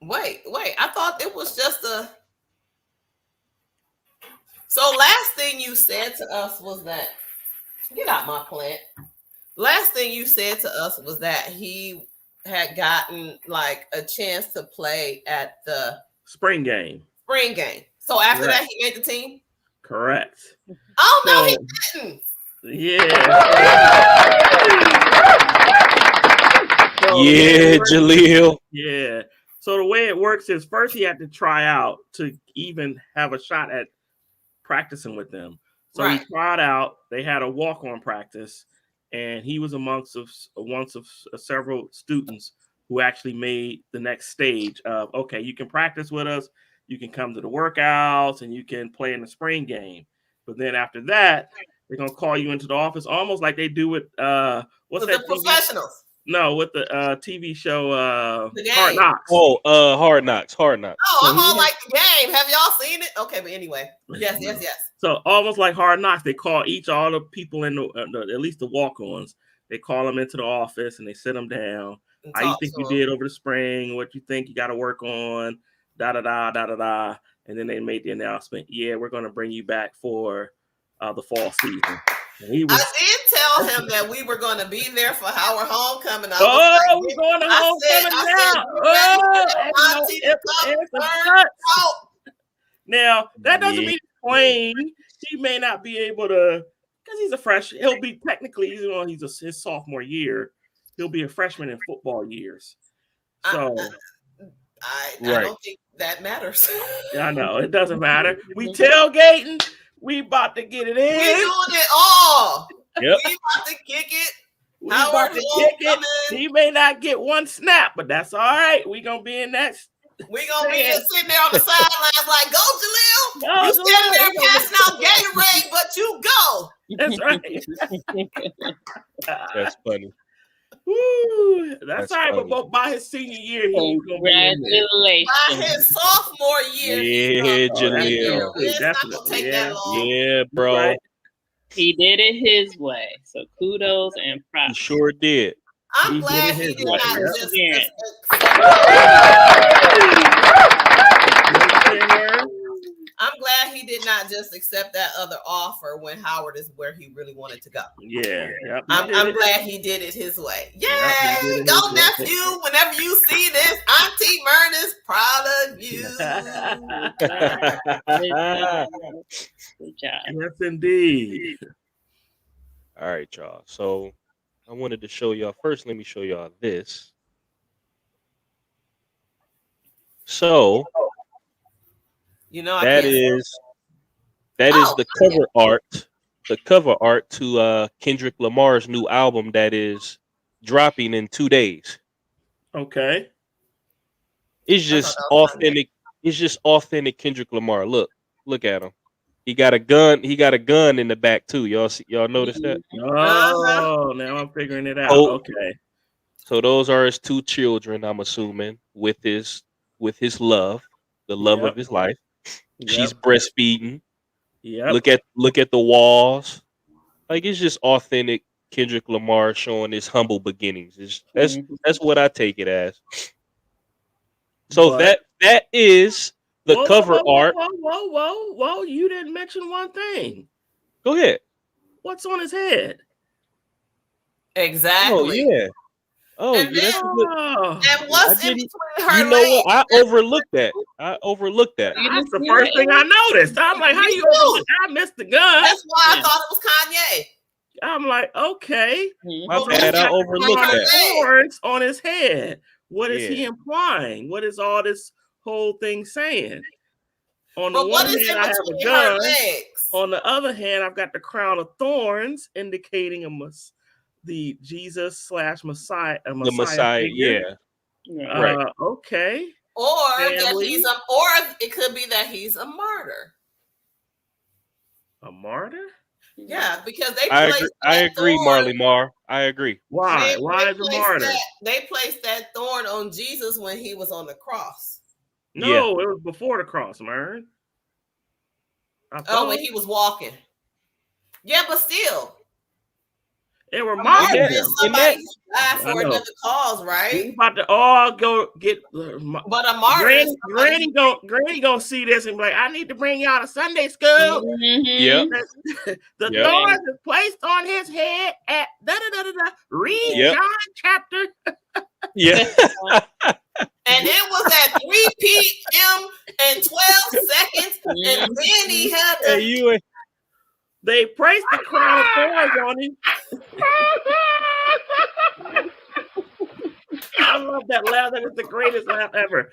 Wait. I thought it was just a. So last thing you said to us was that get out my plant. Last thing you said to us was that he had gotten like a chance to play at the spring game. So after Correct. that, he made the team. Correct. Oh no, he didn't. Yeah. Yeah, Jaleel. Yeah. So the way it works is first he had to try out to even have a shot at practicing with them. So he tried out. They had a walk-on practice, and he was amongst of several students who actually made the next stage of, okay, you can practice with us, you can come to the workouts, and you can play in the spring game. But then after that, they're gonna call you into the office, almost like they do with what's that? The professionals. No, with the TV show Hard Knocks. Oh, Hard Knocks. Oh, I'm all like the game. Have y'all seen it? Okay, but anyway, yes. So almost like Hard Knocks, they call all the people in at least the walk-ons. They call them into the office and they sit them down. How you think you did over the spring? What you think you got to work on? Da da da da da da. And then they made the announcement. Yeah, we're going to bring you back for the fall season. I did tell him that we were going to be there for our homecoming. We're going to homecoming now. That doesn't mean playing. He may not be able to, because he's a freshman. He'll be technically, he's his sophomore year. He'll be a freshman in football years. So I don't think that matters. I know it doesn't matter. We tailgating. We about to get it in. We doing it all. Yep. We about to kick it. He may not get one snap, but that's all right. We gonna be in that. We gonna be sitting there on the sidelines like, go Jaleel. You standing there passing out Gatorade, but you go. That's right. That's funny. Woo, that's all right. But by his senior year, congratulations. By his sophomore year, yeah, Jaleel. It's not gonna take that long. Yeah, bro. Right. He did it his way. So kudos and props. He sure did. I'm glad he did not just I'm glad he did not just accept that other offer when Howard is where he really wanted to go. Yeah. Yep, I'm glad he did it his way. Yay! Go, nephew. Whenever you see this, Auntie Mern is proud of you. Good job. Yes, indeed. All right, y'all. So I wanted to show y'all first. Let me show y'all this. So that is the cover art. The cover art to Kendrick Lamar's new album that is dropping in 2 days. Okay. It's just authentic. It's just authentic Kendrick Lamar. Look at him. He got a gun. He got a gun in the back too. Y'all notice that? Oh, now I'm figuring it out. Okay. So those are his 2 children, I'm assuming, with his love, the love of his life. She's breastfeeding. Yeah. Look at the walls. Like, it's just authentic Kendrick Lamar showing his humble beginnings. That's what I take it as. So that is the cover art. Whoa! You didn't mention one thing. Go ahead. What's on his head? Exactly. Oh yeah. Oh, and yeah, that's good. And what's in between her You know legs? what? I overlooked that. That's the first thing I noticed. I'm like, how you overlook? I missed the gun. That's why I thought it was Kanye. I'm like, okay. My bad. I overlooked that. Horns on his head. What is he implying? What is all this whole thing saying? On the one hand, I have a gun. On the other hand, I've got the crown of thorns, indicating the Jesus / Messiah. The Messiah, figure. Yeah. Right. Okay. Or that it could be that he's a martyr. A martyr? Yeah, because they. I agree, Marley Marl. I agree. Why? Why is a martyr? They placed that thorn on Jesus when he was on the cross. No, it was before the cross, man. When he was walking. Yeah, but still. It reminds Martyr me. is somebody who died I for know. another cause, We right? about to all go get. But a martyr is Granny somebody Granny gonna see this and be like, I need to bring y'all to Sunday school. Mhm. Yep. The Yep. thorns is placed on his head at read Yep. John chapter. Yeah. And it was at 3 p.m. and 12 seconds. And then he had Hey, to. you ain't- They placed the crown of thorns on him. I love that laugh. That is the greatest laugh ever.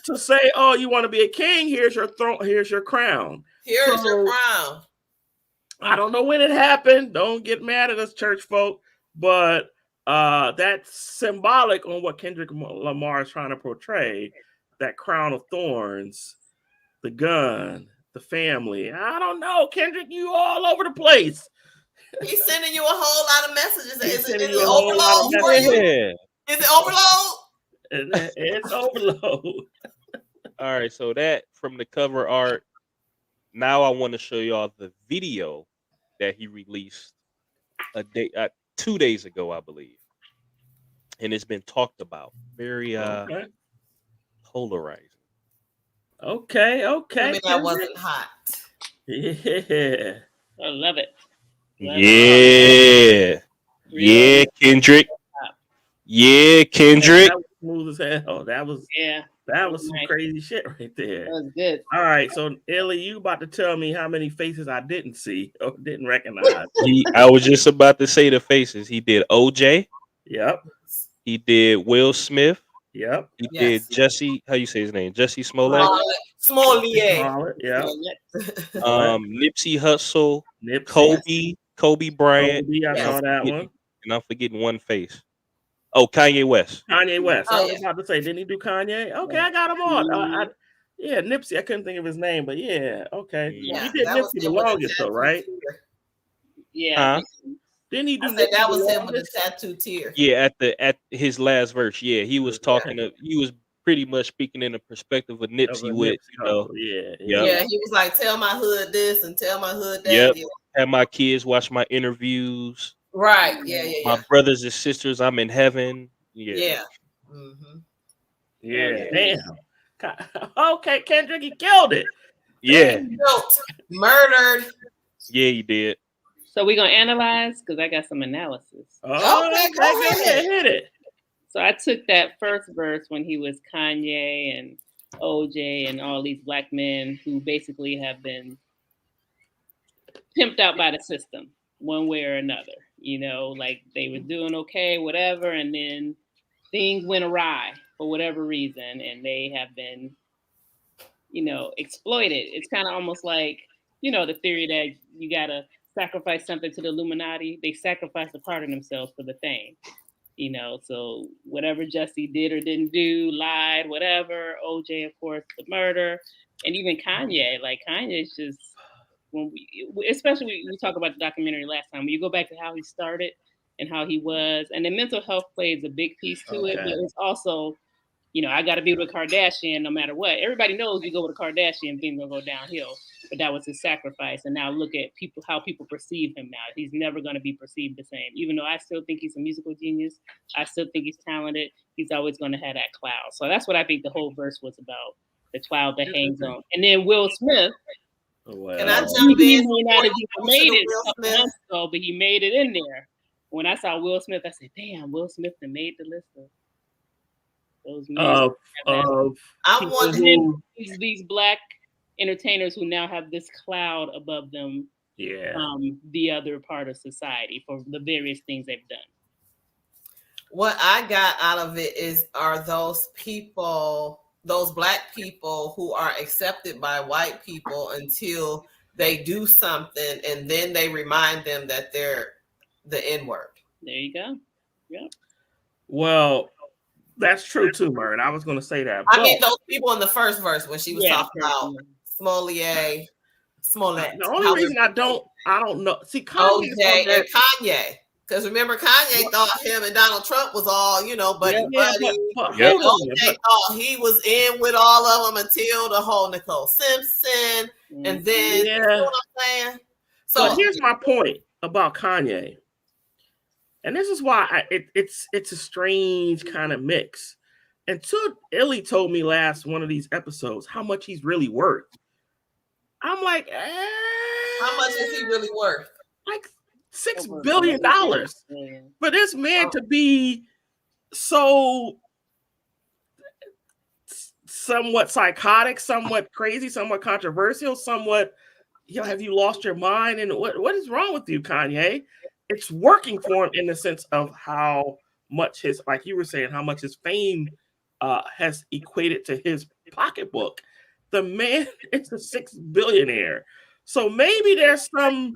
To say, oh, you want to be a king? Here's your throne. Here's your crown. Here's your crown. I don't know when it happened. Don't get mad at us, church folk. But that's symbolic on what Kendrick Lamar is trying to portray. That crown of thorns, the gun, the family. I don't know, Kendrick. You all over the place. He's sending you a whole lot of messages. Is it a whole lot of overload for you? Yeah. Is it overload? It's overload. All right, so that from the cover art. Now I want to show y'all the video that he released 2 days ago, I believe, and it's been talked about. Very Okay. polarizing. Okay. I mean, that wasn't hot. Yeah. I love it. Yeah. Yeah, Kendrick. Yeah, Kendrick. That was smooth as hell. That was some nice. crazy shit right there. That was good. All right, so Ellie, you about to tell me how many faces I didn't see or didn't recognize. I was just about to say the faces. He did OJ. Yep. He did Will Smith. Yep. He did Jesse. How you say his name? Jesse Smollett. Smollett. Yeah. Nipsey Hussle. Nipsey. Kobe Bryant. Kobe, I saw that one. And I'm forgetting one face. Oh, Kanye West. Kanye West. I was about to say, didn't he do Kanye? Okay, I got him all. Yeah, Nipsey. I couldn't think of his name, but yeah, okay. Yeah, he did Nipsey the longest, though, right? Yeah. Didn't he do Nipsey? That was him with the tattoo tear. Yeah, at his last verse. Yeah, he was talking. He was pretty much speaking in the perspective of Nipsey with, Yeah, he was like, tell my hood this and tell my hood that. Yep. Have my kids watch my interviews. Right. Yeah. My brothers and sisters, I'm in heaven. Yeah. Mm-hmm. Yeah. Damn. Okay, Kendrick, he killed it. Yeah. Murdered. Yeah, he did. So we're gonna analyze because I got some analysis. Okay, go ahead. Hit it. So I took that first verse when he was Kanye and OJ and all these black men who basically have been pimped out by the system one way or another. You know, like they were doing okay, whatever, and then things went awry for whatever reason, and they have been, exploited. It's kind of almost like, the theory that you gotta sacrifice something to the Illuminati. They sacrifice a part of themselves for the fame. So whatever Jesse did or didn't do, lied, whatever. OJ, of course, the murder, and even Kanye. Like Kanye's just especially we talked about the documentary last time. When you go back to how he started and how he was, and then mental health plays a big piece to it, but it's also, I got to be with a Kardashian no matter what. Everybody knows you go with a Kardashian, things gonna go downhill. But that was his sacrifice, and now look at how people perceive him now. He's never going to be perceived the same. Even though I still think he's a musical genius, I still think he's talented. He's always going to have that cloud. So that's what I think the whole verse was about, the cloud that hangs on. And then Will Smith. And I jumped in. He may not have made it a couple months ago, but he made it in there. When I saw Will Smith, I said, "Damn, Will Smith made the list of those men." I want these black entertainers who now have this cloud above them from the other part of society for the various things they've done. What I got out of it are those people, those black people who are accepted by white people until they do something and then they remind them that they're the N-word. There you go. Yeah. Well, that's true too, Murray. I was going to say that. I mean, those people in the first verse when she was talking about Smollett. The only reason I don't know. See, OJ and Kanye. Because remember, Kanye thought him and Donald Trump was all, buddy. OJ thought he was in with all of them until the whole Nicole Simpson. And then, you know what I'm saying? So here's my point about Kanye. And this is why it's a strange kind of mix. Until Illy told me last one of these episodes how much he's really worth. I'm like, how much is he really worth? Like $6 billion for this man to be so somewhat psychotic, somewhat crazy, somewhat controversial, somewhat, have you lost your mind? And what is wrong with you, Kanye? It's working for him in the sense of how much his, like you were saying, how much his fame has equated to his pocketbook. The man is a $6 billionaire. So maybe there's some,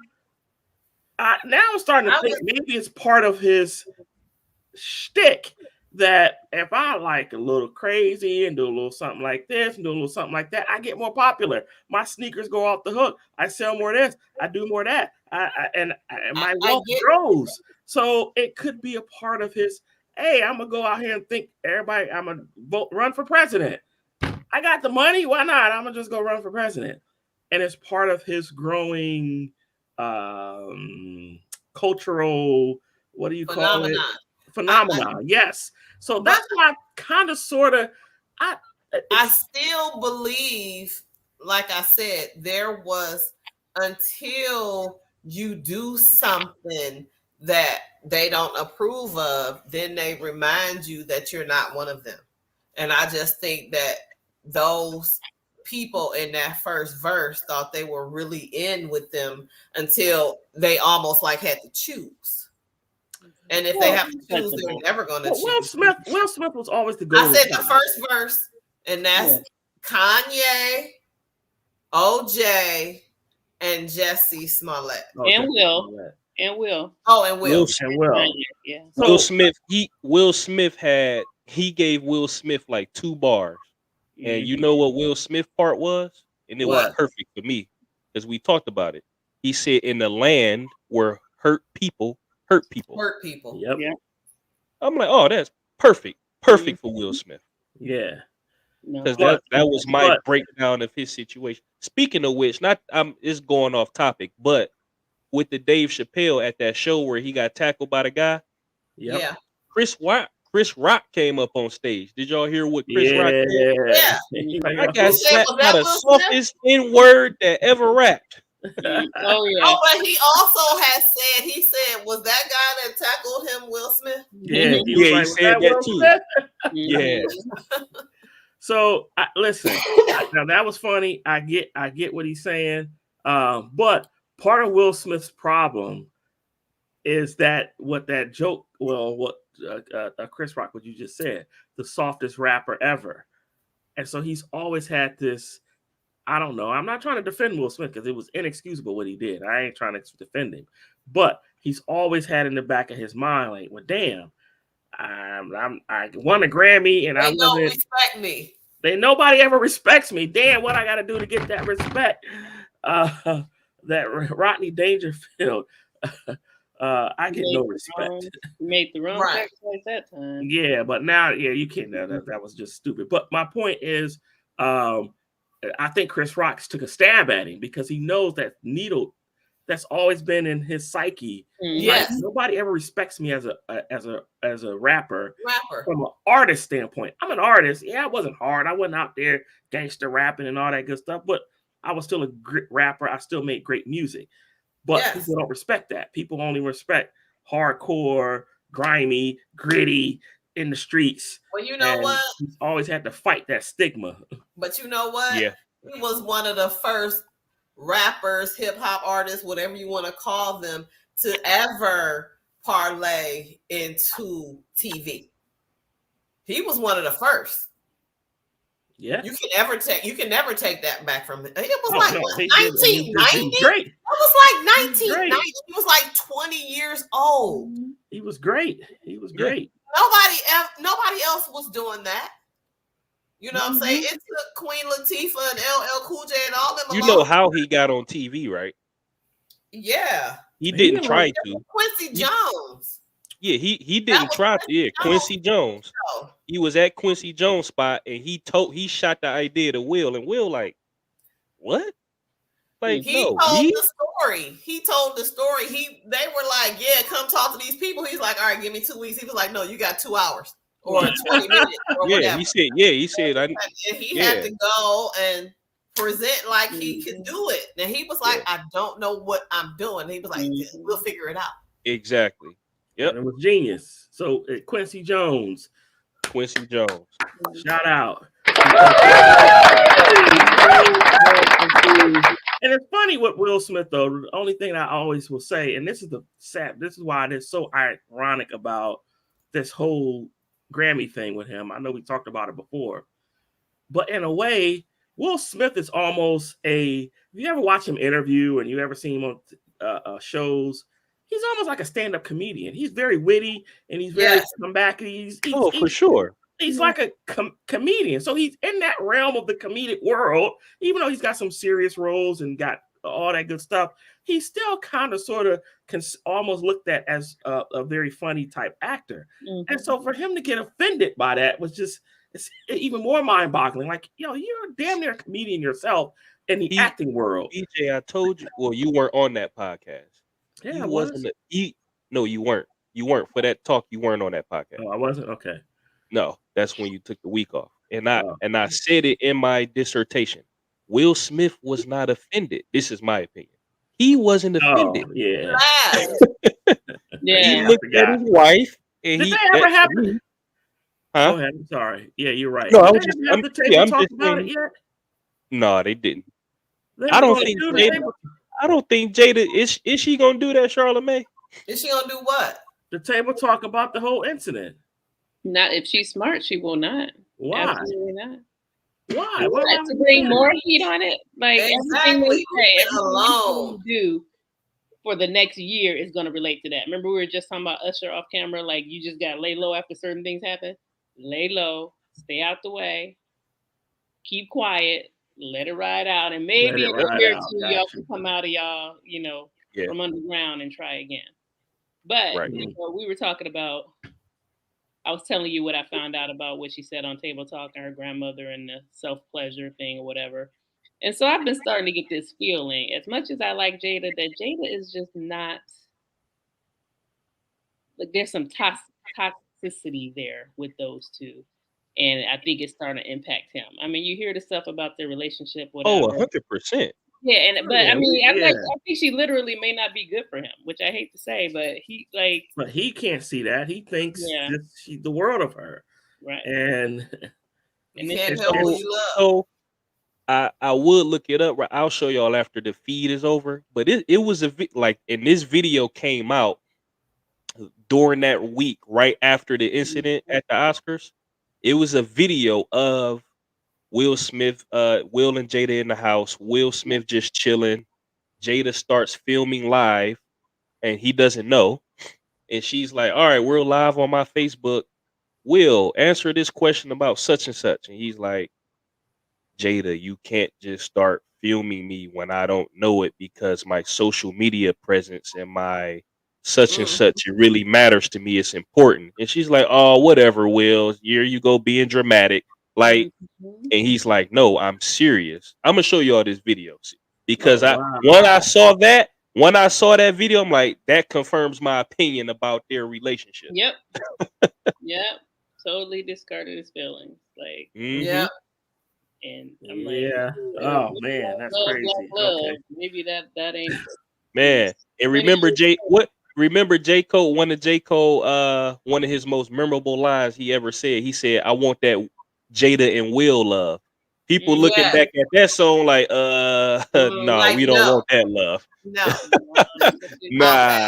now I'm starting to think maybe it's part of his shtick that if I like a little crazy and do a little something like this and do a little something like that, I get more popular. My sneakers go off the hook. I sell more of this. I do more of that. And my wealth grows. So it could be a part of his, hey, I'm going to go out here and think everybody, I'm going to run for president. I got the money. Why not? I'm going to just go run for president. And it's part of his growing cultural, what do you call it? Phenomenon. Yes. So that's why I kind of sort of I still believe, like I said, there was until you do something that they don't approve of, then they remind you that you're not one of them. And I just think that those people in that first verse thought they were really in with them until they almost like had to choose. And if they have to choose, they're never going to choose. Will Smith was always the goal. I said the first verse, and that's Kanye, OJ, and Jesse Smollett. And Will. And Will. Oh, and Will. And Will. Yeah. Will Smith, he gave Will Smith like 2 bars. And you know what Will Smith part was? And it was perfect for me because we talked about it. He said, in the land where hurt people. Hurt people. Yep. Yeah. I'm like, oh, that's perfect. Perfect for Will Smith. Yeah. Because that was my breakdown of his situation. Speaking of which, it's going off topic, but with the Dave Chappelle at that show where he got tackled by the guy. Yep. Yeah. Chris Rock came up on stage. Did y'all hear what Chris Rock did? Yeah. I got slapped by the softest N-word that ever rapped. Oh, yeah. Oh, but he also has said, was that guy that tackled him Will Smith? Yeah, he said that too. Yeah. So listen, now that was funny. I get what he's saying. But part of Will Smith's problem is that Chris Rock, what you just said, the softest rapper ever. And so he's always had this, I don't know. I'm not trying to defend Will Smith because it was inexcusable what he did. I ain't trying to defend him. But he's always had in the back of his mind, like, well, damn, I won a Grammy and they don't respect me. Nobody ever respects me. Damn, what I got to do to get that respect? That Rodney Dangerfield. I get no respect. Made the wrong sacrifice that time. Yeah, but now, you can't. That was just stupid. But my point is, I think Chris Rock took a stab at him because he knows that needle that's always been in his psyche. Yes, like, nobody ever respects me as a rapper from an artist standpoint. I'm an artist. Yeah, I wasn't hard. I wasn't out there gangster rapping and all that good stuff, but I was still a great rapper. I still made great music. But people don't respect that. People only respect hardcore, grimy, gritty in the streets. Well, you know what? He's always had to fight that stigma. But you know what? Yeah. He was one of the first rappers, hip hop artists, whatever you want to call them, to ever parlay into TV. He was one of the first. Yeah. You can never take that back from him. It was 1990. Great. It was like 1990. He was like 20 years old. He was great. Great. Nobody else was doing that. You know what I'm saying? It took Queen Latifah and LL Cool J and all them. You know how he got on TV, right? Yeah. He didn't try to. Quincy Jones. Yeah, he didn't try to. Yeah, Quincy Jones. He was at Quincy Jones' spot and he shot the idea to Will, and Will like, what? Like, He no, told me? the story. They were like, yeah, come talk to these people. He's like, all right, give me 2 weeks. He was like, no, you got 2 hours or 20 minutes or Yeah, whatever. he said, And he had to go and present like he could do it. And he was like, I don't know what I'm doing. And he was like, we'll figure it out. Exactly. Yep. And it was genius. So Quincy Jones. Shout out. And it's funny with Will Smith, though. The only thing I always will say, and this is why it's so ironic about this whole Grammy thing with him. I know we talked about it before, but in a way, Will Smith is almost if you ever watch him interview and you ever seen him on shows, he's almost like a stand-up comedian. He's very witty and he's very comeback. For sure. He's like a comedian. So he's in that realm of the comedic world, even though he's got some serious roles and got all that good stuff. He's still kind of sort of almost looked at as a very funny type actor. Mm-hmm. And so for him to get offended by that was just it's even more mind-boggling. Like, you're damn near a comedian yourself in the acting world. BJ, I told you. Well, you weren't on that podcast. Yeah, No, you weren't. You weren't for that talk. You weren't on that podcast. Oh, I wasn't? Okay. No, that's when you took the week off. And I said it in my dissertation. Will Smith was not offended. This is my opinion. He wasn't offended. Oh, yeah. He looked at his wife. And Did they ever have it? Huh? Go ahead. I'm sorry. Yeah, you're right. No, I'm just about it yet? No, they didn't. I don't think Jada is she gonna do that, Charla Mae? Is she gonna do what? The table talk about the whole incident. Not if she's smart, she will not. Why? Absolutely not. Why? To bring more heat on it, like exactly. Everything we do for the next year is going to relate to that. Remember, we were just talking about Usher off camera. Like, you just got to lay low after certain things happen. Lay low, stay out the way, keep quiet, let it ride out, and maybe in a year or two, y'all can come out of y'all, from underground and try again. But we were talking about. I was telling you what I found out about what she said on Table Talk and her grandmother and the self-pleasure thing or whatever. And so I've been starting to get this feeling, as much as I like Jada, that Jada is just not, like, there's some toxicity there with those two. And I think it's starting to impact him. I mean, you hear the stuff about their relationship. Whatever. 100%. Yeah, I think she literally may not be good for him, which I hate to say, but But he can't see that. He thinks she's the world of her, right? And you can't help what you love. So I would look it up. Right, I'll show y'all after the feed is over. But it was and this video came out during that week, right after the incident at the Oscars. It was a video of Will Smith, Will and Jada in the house. Will Smith just chilling. Jada starts filming live, and he doesn't know. And she's like, "All right, we're live on my Facebook. Will, answer this question about such and such." And he's like, "Jada, you can't just start filming me when I don't know it, because my social media presence and my such and such, it really matters to me. It's important." And she's like, "Oh, whatever, Will. Here you go being dramatic." Like, and he's like, "No, I'm serious. I'm gonna show you all this video because when I saw that video, I'm like, that confirms my opinion about their relationship." Yep. Totally discarded his feelings. Like, yeah. And I'm like, yeah. Oh man, that's crazy. Okay. Maybe that ain't man. And remember J. Cole, one of his most memorable lines he ever said. He said, "I want that Jada and Will love." People looking back at that song like, no, we don't want that love. No. Nah.